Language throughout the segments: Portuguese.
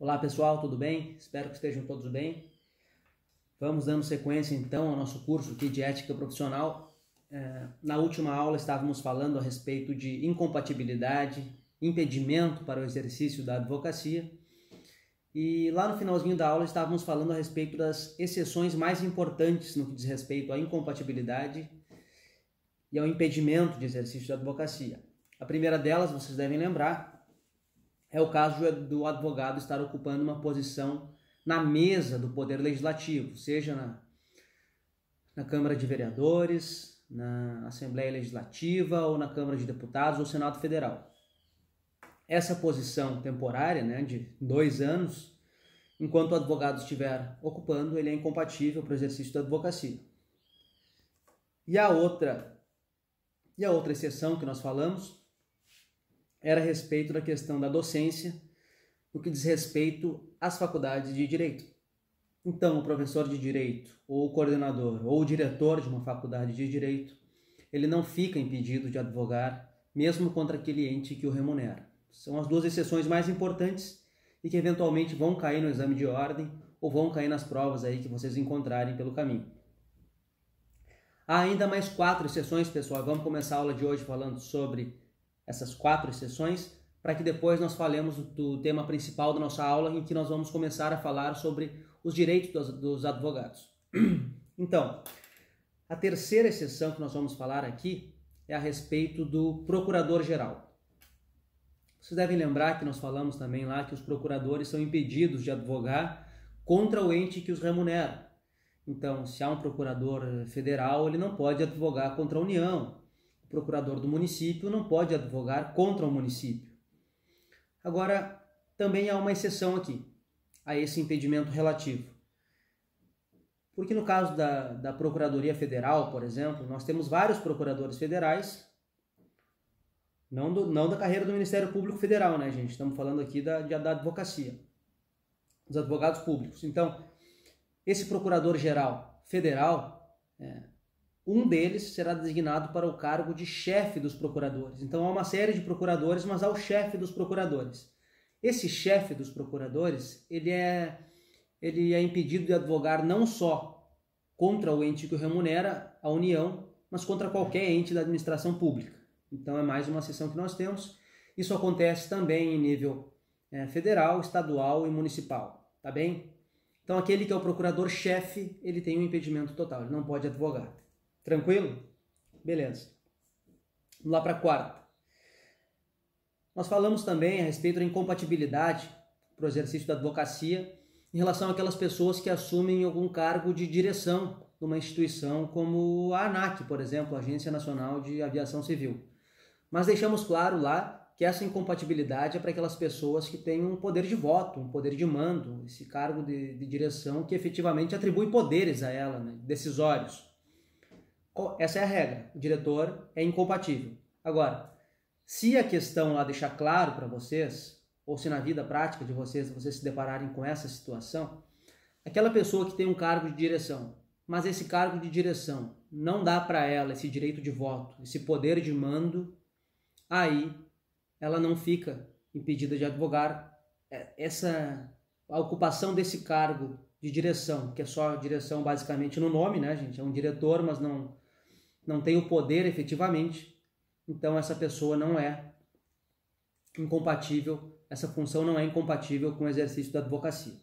Olá pessoal, tudo bem? Espero que estejam todos bem. Vamos dando sequência então ao nosso curso aqui de ética profissional. Na última aula estávamos falando a respeito de incompatibilidade, impedimento para o exercício da advocacia. E lá no finalzinho da aula estávamos falando a respeito das exceções mais importantes no que diz respeito à incompatibilidade e ao impedimento de exercício da advocacia. A primeira delas, vocês devem lembrar, é o caso do advogado estar ocupando uma posição na mesa do Poder Legislativo, seja na Câmara de Vereadores, na Assembleia Legislativa ou na Câmara de Deputados ou Senado Federal. Essa posição temporária, de 2 anos, enquanto o advogado estiver ocupando, ele é incompatível para o exercício da advocacia. E a outra exceção que nós falamos era a respeito da questão da docência, no que diz respeito às faculdades de Direito. Então, o professor de Direito, ou o coordenador, ou o diretor de uma faculdade de Direito, ele não fica impedido de advogar, mesmo contra aquele ente que o remunera. São as duas exceções mais importantes e que eventualmente vão cair no exame de ordem ou vão cair nas provas aí que vocês encontrarem pelo caminho. Há ainda mais 4 exceções, pessoal. Vamos começar a aula de hoje falando sobre essas 4 exceções, para que depois nós falemos do tema principal da nossa aula, em que nós vamos começar a falar sobre os direitos dos advogados. Então, a terceira exceção que nós vamos falar aqui é a respeito do procurador-geral. Vocês devem lembrar que nós falamos também lá que os procuradores são impedidos de advogar contra o ente que os remunera. Então, se há um procurador federal, ele não pode advogar contra a União. O procurador do município não pode advogar contra o município. Agora, também há uma exceção aqui a esse impedimento relativo. Porque no caso da Procuradoria Federal, por exemplo, nós temos vários procuradores federais, não da carreira do Ministério Público Federal, né, gente? Estamos falando aqui da advocacia, dos advogados públicos. Então, esse procurador-geral federal, um deles será designado para o cargo de chefe dos procuradores. Então, há uma série de procuradores, mas há o chefe dos procuradores. Esse chefe dos procuradores, ele é impedido de advogar não só contra o ente que o remunera, a União, mas contra qualquer ente da administração pública. Então, é mais uma exceção que nós temos. Isso acontece também em nível federal, estadual e municipal, tá bem? Então, aquele que é o procurador-chefe, ele tem um impedimento total, ele não pode advogar. Tranquilo? Beleza. Vamos lá para a 4ª. Nós falamos também a respeito da incompatibilidade para o exercício da advocacia em relação àquelas pessoas que assumem algum cargo de direção numa instituição como a ANAC, por exemplo, a Agência Nacional de Aviação Civil. Mas deixamos claro lá que essa incompatibilidade é para aquelas pessoas que têm um poder de voto, um poder de mando, esse cargo de direção que efetivamente atribui poderes a ela, decisórios. Essa é a regra, o diretor é incompatível. Agora, se a questão lá deixar claro para vocês, ou se na vida prática de vocês se depararem com essa situação, aquela pessoa que tem um cargo de direção, mas esse cargo de direção não dá para ela esse direito de voto, esse poder de mando, aí ela não fica impedida de advogar. A ocupação desse cargo de direção, que é só direção basicamente no nome, né, gente? É um diretor, mas não tem o poder efetivamente. Então essa pessoa não é incompatível, essa função não é incompatível com o exercício da advocacia.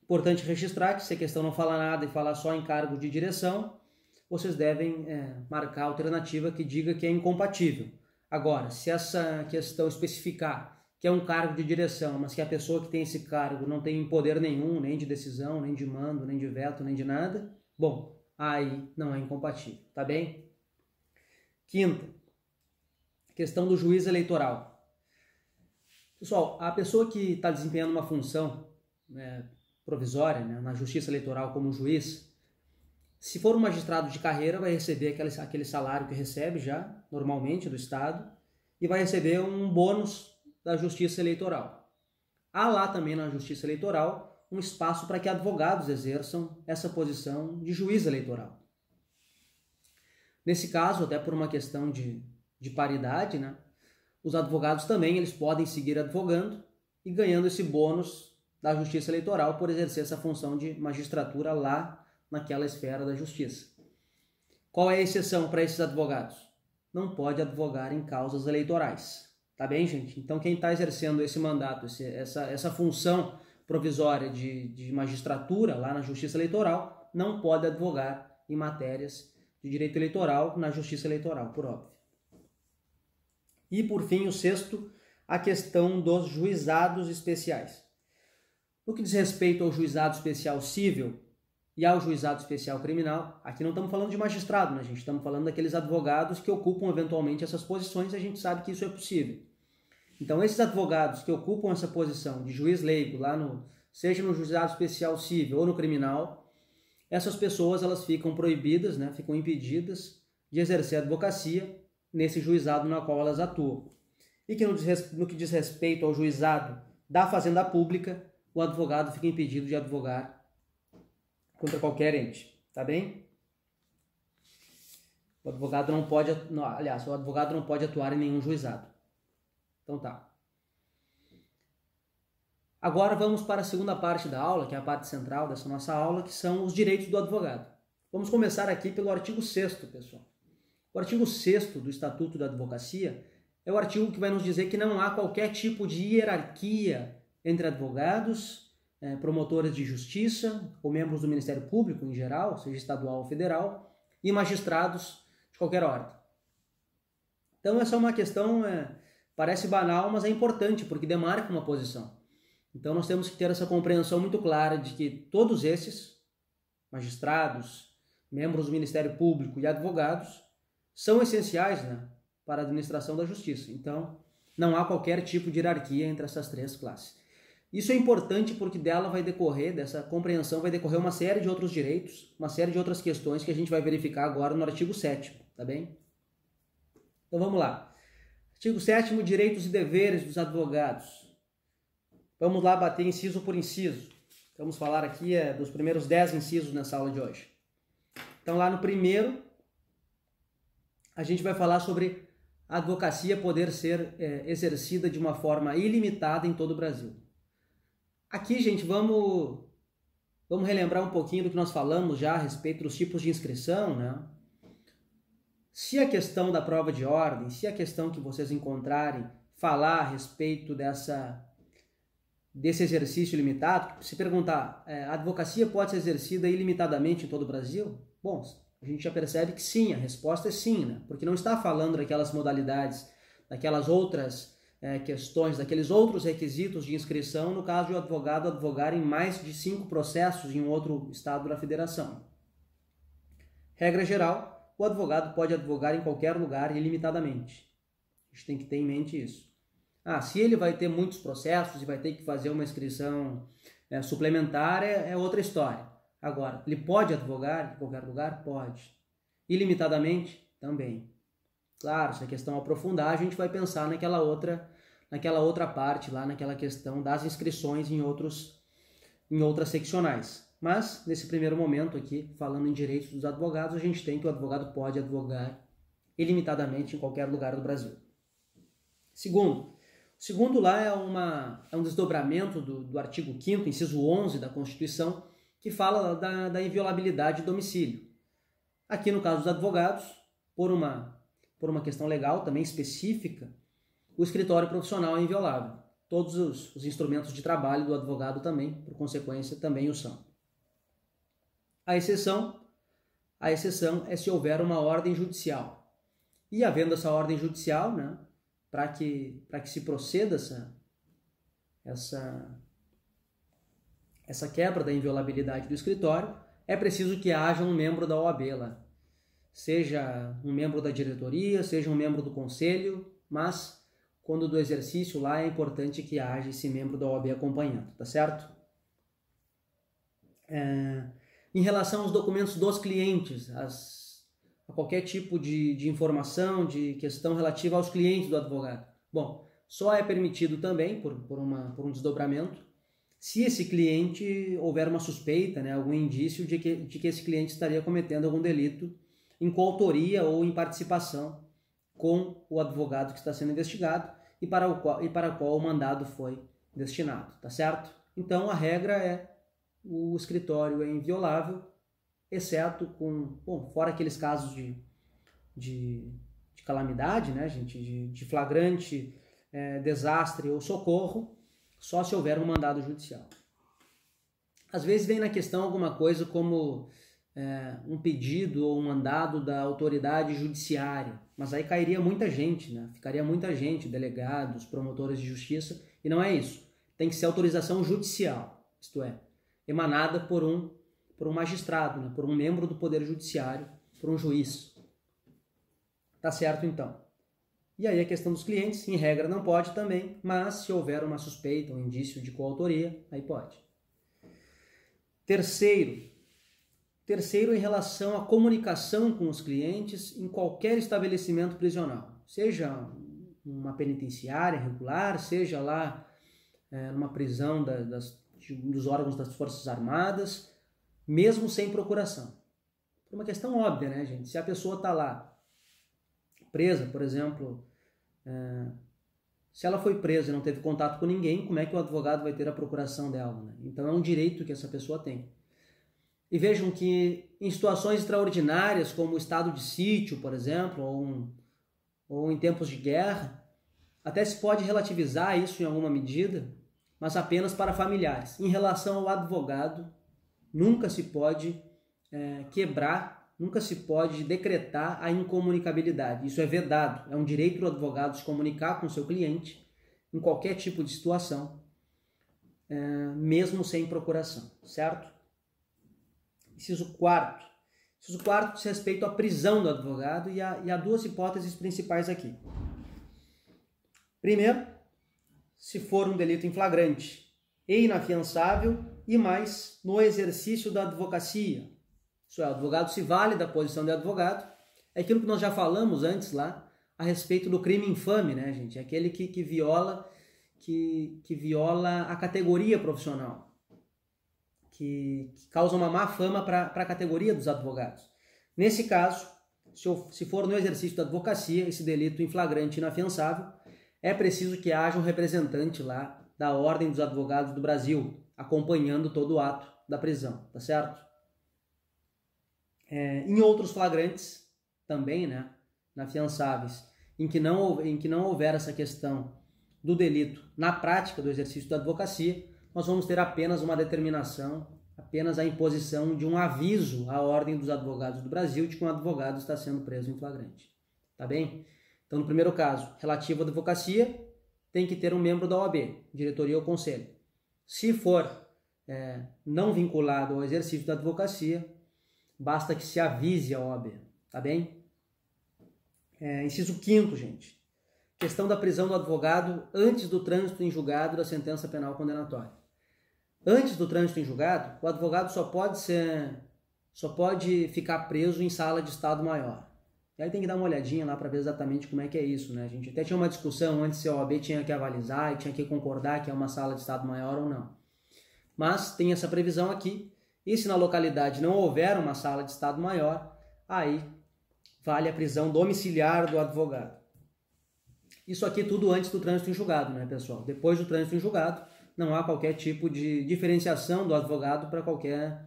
Importante registrar que se a questão não fala nada e fala só em cargo de direção, vocês devem marcar a alternativa que diga que é incompatível. Agora, se essa questão especificar que é um cargo de direção, mas que a pessoa que tem esse cargo não tem poder nenhum, nem de decisão, nem de mando, nem de veto, nem de nada, bom, aí não é incompatível, tá bem? 5ª, questão do juiz eleitoral. Pessoal, a pessoa que está desempenhando uma função provisória, na justiça eleitoral como juiz, se for um magistrado de carreira, vai receber aquele salário que recebe já, normalmente, do Estado, e vai receber um bônus da justiça eleitoral. Há lá também na justiça eleitoral um espaço para que advogados exerçam essa posição de juiz eleitoral. Nesse caso, até por uma questão de paridade, os advogados também eles podem seguir advogando e ganhando esse bônus da Justiça Eleitoral por exercer essa função de magistratura lá naquela esfera da Justiça. Qual é a exceção para esses advogados? Não pode advogar em causas eleitorais. Tá bem, gente? Então, quem está exercendo esse mandato, essa função provisória de magistratura lá na Justiça Eleitoral, não pode advogar em matérias de direito eleitoral na Justiça Eleitoral, por óbvio. E, por fim, o sexto, a questão dos juizados especiais. No que diz respeito ao juizado especial civil e ao juizado especial criminal, aqui não estamos falando de magistrado, né, gente? Estamos falando daqueles advogados que ocupam eventualmente essas posições, a gente sabe que isso é possível. Então, esses advogados que ocupam essa posição de juiz leigo, seja no juizado especial civil ou no criminal, essas pessoas elas ficam proibidas, né, ficam impedidas de exercer a advocacia nesse juizado na qual elas atuam. E que no que diz respeito ao juizado da Fazenda Pública, o advogado fica impedido de advogar contra qualquer ente, tá bem? O advogado não pode atuar em nenhum juizado. Então tá. Agora vamos para a segunda parte da aula, que é a parte central dessa nossa aula, que são os direitos do advogado. Vamos começar aqui pelo artigo 6º, pessoal. O artigo 6º do Estatuto da Advocacia é o artigo que vai nos dizer que não há qualquer tipo de hierarquia entre advogados, promotores de justiça, ou membros do Ministério Público em geral, seja estadual ou federal, e magistrados de qualquer ordem. Então essa é uma questão, parece banal, mas é importante, porque demarca uma posição. Então nós temos que ter essa compreensão muito clara de que todos esses, magistrados, membros do Ministério Público e advogados, são essenciais, né, para a administração da justiça. Então não há qualquer tipo de hierarquia entre essas três classes. Isso é importante porque dessa compreensão vai decorrer uma série de outros direitos, uma série de outras questões que a gente vai verificar agora no artigo 7º, tá bem? Então vamos lá. Artigo 7º, direitos e deveres dos advogados. Vamos lá bater inciso por inciso. Vamos falar aqui dos primeiros 10 incisos nessa aula de hoje. Então lá no primeiro, a gente vai falar sobre a advocacia poder ser exercida de uma forma ilimitada em todo o Brasil. Aqui, gente, vamos relembrar um pouquinho do que nós falamos já a respeito dos tipos de inscrição, né? Se a questão da prova de ordem, se a questão que vocês encontrarem falar a respeito desse exercício limitado, se perguntar, a advocacia pode ser exercida ilimitadamente em todo o Brasil? Bom, a gente já percebe que sim, a resposta é sim, né? Porque não está falando daquelas modalidades, daquelas outras questões, daqueles outros requisitos de inscrição, no caso de o advogado advogar em mais de 5 processos em um outro estado da federação. Regra geral, o advogado pode advogar em qualquer lugar ilimitadamente. A gente tem que ter em mente isso. Se ele vai ter muitos processos e vai ter que fazer uma inscrição suplementar, é outra história. Agora, ele pode advogar em qualquer lugar? Pode. Ilimitadamente? Também. Claro, se a questão aprofundar, a gente vai pensar naquela outra parte lá, naquela questão das inscrições em outras seccionais. Mas, nesse primeiro momento aqui, falando em direitos dos advogados, a gente tem que o advogado pode advogar ilimitadamente em qualquer lugar do Brasil. Segundo lá é um desdobramento do artigo 5º, inciso 11 da Constituição, que fala da inviolabilidade de domicílio. Aqui, no caso dos advogados, por uma questão legal também específica, o escritório profissional é inviolável. Todos os instrumentos de trabalho do advogado também, por consequência, também o são. A exceção é se houver uma ordem judicial. E havendo essa ordem judicial, né, para que se proceda essa quebra da inviolabilidade do escritório, é preciso que haja um membro da OAB lá. Seja um membro da diretoria, seja um membro do conselho, mas quando do exercício lá é importante que haja esse membro da OAB acompanhando, tá certo? Em relação aos documentos dos clientes, a qualquer tipo de informação, de questão relativa aos clientes do advogado. Bom, só é permitido também, por um desdobramento, se esse cliente houver uma suspeita, né, algum indício de que esse cliente estaria cometendo algum delito em coautoria ou em participação com o advogado que está sendo investigado e para o qual o mandado foi destinado, tá certo? Então a regra é o escritório é inviolável, exceto fora aqueles casos de calamidade, né, gente, de flagrante, desastre ou socorro, só se houver um mandado judicial. Às vezes vem na questão alguma coisa como um pedido ou um mandado da autoridade judiciária, mas aí cairia muita gente, né? Ficaria muita gente, delegados, promotores de justiça, e não é isso. Tem que ser autorização judicial, isto é, emanada por um magistrado, né? Por um membro do Poder Judiciário, por um juiz. Tá certo, então? E aí a questão dos clientes, em regra não pode também, mas se houver uma suspeita, um indício de coautoria, aí pode. Terceiro, em relação à comunicação com os clientes em qualquer estabelecimento prisional, seja uma penitenciária regular, seja lá numa prisão dos órgãos das Forças Armadas, mesmo sem procuração. Por uma questão óbvia, né, gente? Se a pessoa está lá presa, por exemplo, se ela foi presa e não teve contato com ninguém, como é que o advogado vai ter a procuração dela, né? Então é um direito que essa pessoa tem. E vejam que em situações extraordinárias, como o estado de sítio, por exemplo, ou em tempos de guerra, até se pode relativizar isso em alguma medida, mas apenas para familiares. Em relação ao advogado, nunca se pode quebrar, nunca se pode decretar a incomunicabilidade. Isso é vedado. É um direito do advogado se comunicar com o seu cliente em qualquer tipo de situação, mesmo sem procuração, certo? Inciso quarto diz respeito à prisão do advogado e há duas hipóteses principais aqui. Primeiro, se for um delito em flagrante e inafiançável e mais no exercício da advocacia. Isso é, o advogado se vale da posição de advogado. É aquilo que nós já falamos antes lá a respeito do crime infame, né, gente? É aquele que viola a categoria profissional. Que causa uma má fama para a categoria dos advogados. Nesse caso, se for no exercício da advocacia, esse delito em flagrante e inafiançável, é preciso que haja um representante lá da Ordem dos Advogados do Brasil, acompanhando todo o ato da prisão, tá certo? Em outros flagrantes, também, né, inafiançáveis, em que não houver essa questão do delito na prática do exercício da advocacia, nós vamos ter apenas uma determinação, apenas a imposição de um aviso à Ordem dos Advogados do Brasil de que um advogado está sendo preso em flagrante. Tá bem? Então, no primeiro caso, relativo à advocacia, tem que ter um membro da OAB, diretoria ou conselho. Se for não vinculado ao exercício da advocacia, basta que se avise a OAB. Tá bem? Inciso 5º, gente. Questão da prisão do advogado antes do trânsito em julgado da sentença penal condenatória. Antes do trânsito em julgado, o advogado só pode ficar preso em sala de Estado Maior. E aí tem que dar uma olhadinha lá para ver exatamente como é que é isso, né? A gente até tinha uma discussão antes se a OAB tinha que avalizar e tinha que concordar que é uma sala de Estado Maior ou não. Mas tem essa previsão aqui, e se na localidade não houver uma sala de Estado Maior, aí vale a prisão domiciliar do advogado. Isso aqui tudo antes do trânsito em julgado, né, pessoal? Depois do trânsito em julgado, não há qualquer tipo de diferenciação do advogado para qualquer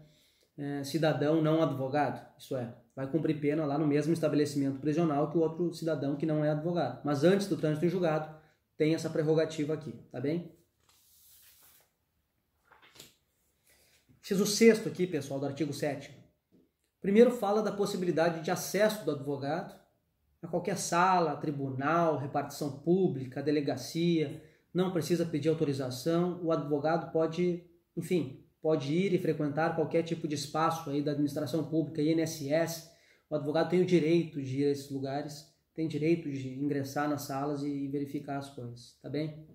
cidadão não advogado. Isso é, vai cumprir pena lá no mesmo estabelecimento prisional que o outro cidadão que não é advogado. Mas antes do trânsito em julgado, tem essa prerrogativa aqui, tá bem? Inciso 6º aqui, pessoal, do artigo 7º. Primeiro fala da possibilidade de acesso do advogado a qualquer sala, tribunal, repartição pública, delegacia, não precisa pedir autorização, o advogado pode ir e frequentar qualquer tipo de espaço aí da administração pública, INSS, o advogado tem o direito de ir a esses lugares, tem direito de ingressar nas salas e verificar as coisas, tá bem?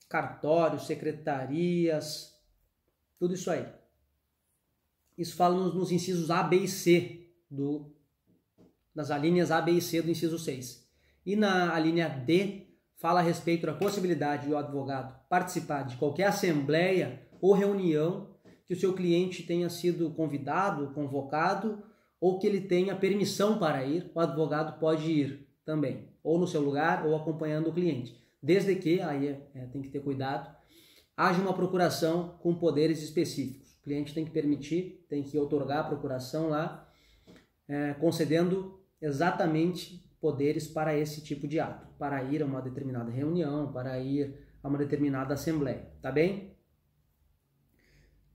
Cartórios, secretarias, tudo isso aí. Isso fala nos incisos A, B e C nas alíneas A, B e C do inciso 6. E na alínea D, fala a respeito da possibilidade do advogado participar de qualquer assembleia ou reunião que o seu cliente tenha sido convidado, convocado, ou que ele tenha permissão para ir, o advogado pode ir também, ou no seu lugar ou acompanhando o cliente. Desde que, aí tem que ter cuidado, haja uma procuração com poderes específicos. O cliente tem que permitir, tem que outorgar a procuração lá, concedendo exatamente poderes para esse tipo de ato, para ir a uma determinada reunião, para ir a uma determinada assembleia, tá bem?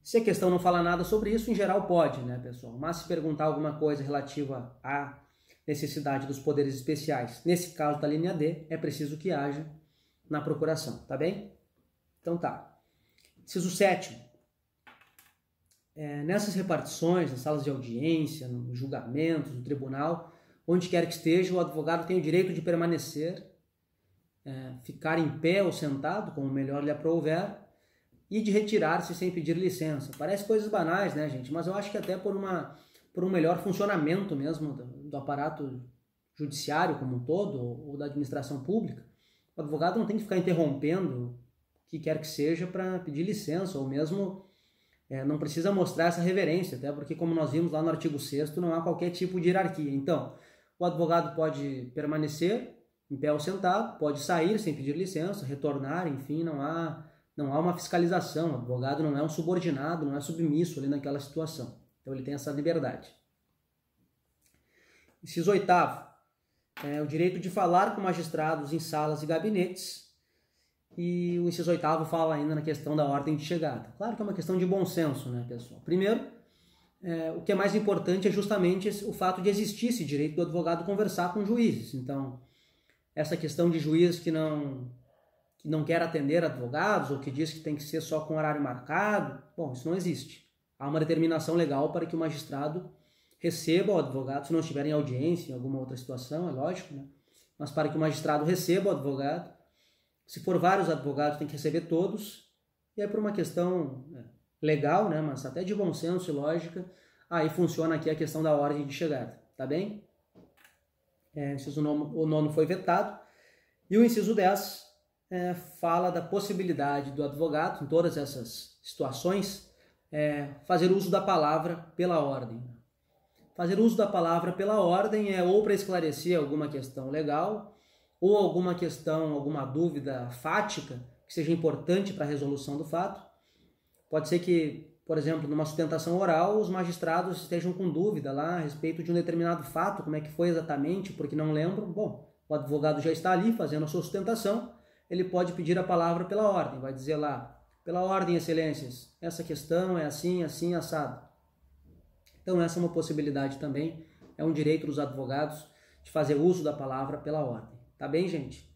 Se a questão não fala nada sobre isso, em geral pode, né, pessoal? Mas se perguntar alguma coisa relativa à necessidade dos poderes especiais, nesse caso da linha D, é preciso que haja na procuração, tá bem? Então tá. Inciso 7. Nessas repartições, nas salas de audiência, nos julgamentos, no tribunal, onde quer que esteja, o advogado tem o direito de permanecer, ficar em pé ou sentado, como melhor lhe aprouver, e de retirar-se sem pedir licença. Parece coisas banais, né, gente? Mas eu acho que até por um melhor funcionamento mesmo do aparato judiciário como um todo, ou da administração pública, o advogado não tem que ficar interrompendo o que quer que seja para pedir licença, ou mesmo não precisa mostrar essa reverência, até porque, como nós vimos lá no artigo 6º, não há qualquer tipo de hierarquia. Então, o advogado pode permanecer em pé ou sentado, pode sair sem pedir licença, retornar, enfim, não há uma fiscalização. O advogado não é um subordinado, não é submisso ali naquela situação. Então ele tem essa liberdade. Inciso 8º, o direito de falar com magistrados em salas e gabinetes. E o inciso 8º fala ainda na questão da ordem de chegada. Claro que é uma questão de bom senso, né, pessoal? Primeiro, o que é mais importante é justamente o fato de existir esse direito do advogado conversar com juízes. Então, essa questão de juiz que não quer atender advogados, ou que diz que tem que ser só com horário marcado, bom, isso não existe. Há uma determinação legal para que o magistrado receba o advogado, se não estiver em audiência, em alguma outra situação, é lógico, né? Mas para que o magistrado receba o advogado, se for vários advogados, tem que receber todos, e é por uma questão legal, né? Mas até de bom senso e lógica, aí funciona aqui a questão da ordem de chegada, tá bem? O 9º foi vetado, e o inciso 10 fala da possibilidade do advogado, em todas essas situações, fazer uso da palavra pela ordem. Fazer uso da palavra pela ordem é ou para esclarecer alguma questão legal, ou alguma questão, alguma dúvida fática que seja importante para a resolução do fato. Pode ser que, por exemplo, numa sustentação oral, os magistrados estejam com dúvida lá a respeito de um determinado fato, como é que foi exatamente, porque não lembram. Bom, o advogado já está ali fazendo a sua sustentação, ele pode pedir a palavra pela ordem, vai dizer lá, pela ordem, excelências, essa questão é assim, assim, assado. Então essa é uma possibilidade também, é um direito dos advogados de fazer uso da palavra pela ordem. Tá bem, gente?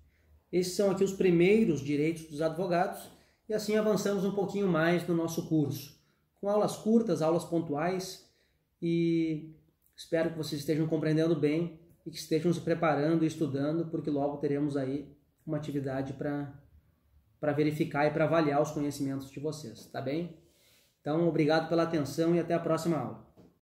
Esses são aqui os primeiros direitos dos advogados e assim avançamos um pouquinho mais no nosso curso. Com aulas curtas, aulas pontuais e espero que vocês estejam compreendendo bem e que estejam se preparando e estudando, porque logo teremos aí uma atividade para verificar e para avaliar os conhecimentos de vocês, tá bem? Então, obrigado pela atenção e até a próxima aula.